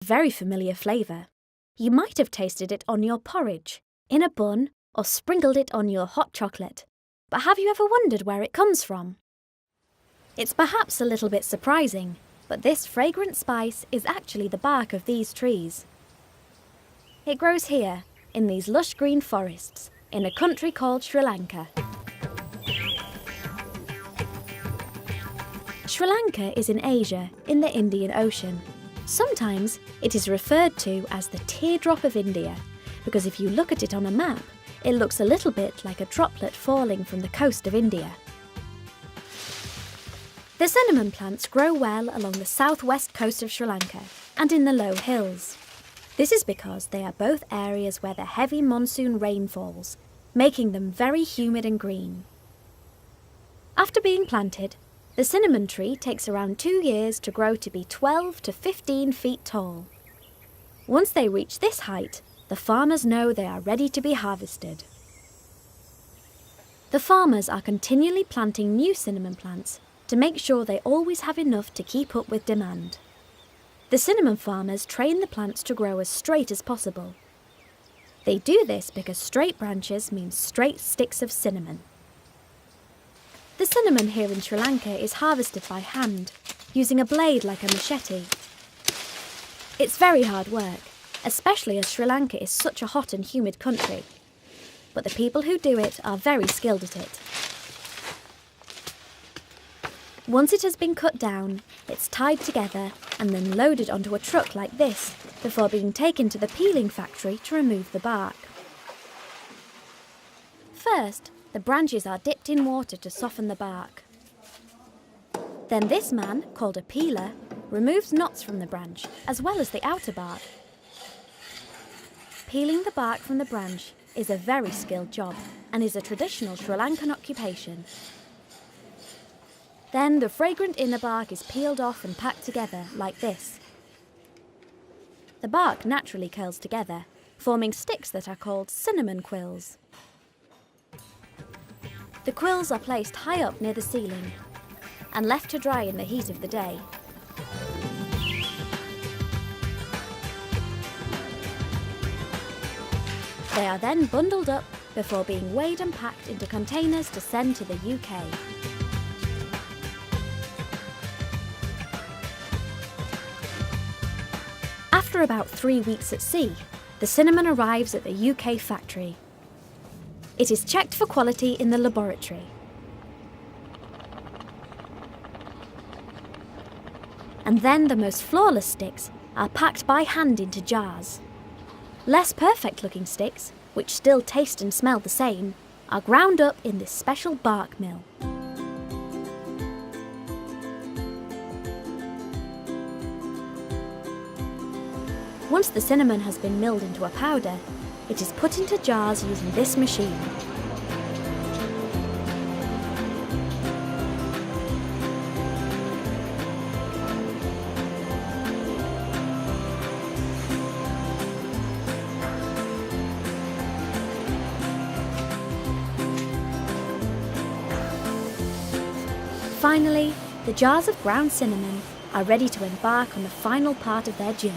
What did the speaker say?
Very familiar flavour. You might have tasted it on your porridge, in a bun, or sprinkled it on your hot chocolate. But have you ever wondered where it comes from? It's perhaps a little bit surprising, but this fragrant spice is actually the bark of these trees. It grows here, in these lush green forests, in a country called Sri Lanka. Sri Lanka is in Asia, in the Indian Ocean. Sometimes it is referred to as the teardrop of India, because if you look at it on a map, it looks a little bit like a droplet falling from the coast of India. The cinnamon plants grow well along the southwest coast of Sri Lanka and in the low hills. This is because they are both areas where the heavy monsoon rain falls, making them very humid and green. After being planted, the cinnamon tree takes around 2 years to grow to be 12 to 15 feet tall. Once they reach this height, the farmers know they are ready to be harvested. The farmers are continually planting new cinnamon plants to make sure they always have enough to keep up with demand. The cinnamon farmers train the plants to grow as straight as possible. They do this because straight branches mean straight sticks of cinnamon. The cinnamon here in Sri Lanka is harvested by hand, using a blade like a machete. It's very hard work, especially as Sri Lanka is such a hot and humid country. But the people who do it are very skilled at it. Once it has been cut down, it's tied together and then loaded onto a truck like this before being taken to the peeling factory to remove the bark. First, the branches are dipped in water to soften the bark. Then this man, called a peeler, removes knots from the branch as well as the outer bark. Peeling the bark from the branch is a very skilled job and is a traditional Sri Lankan occupation. Then the fragrant inner bark is peeled off and packed together like this. The bark naturally curls together, forming sticks that are called cinnamon quills. The quills are placed high up near the ceiling and left to dry in the heat of the day. They are then bundled up before being weighed and packed into containers to send to the UK. After about 3 weeks at sea, the cinnamon arrives at the UK factory. It is checked for quality in the laboratory. And then the most flawless sticks are packed by hand into jars. Less perfect looking sticks, which still taste and smell the same, are ground up in this special bark mill. Once the cinnamon has been milled into a powder, it is put into jars using this machine. Finally, the jars of ground cinnamon are ready to embark on the final part of their journey.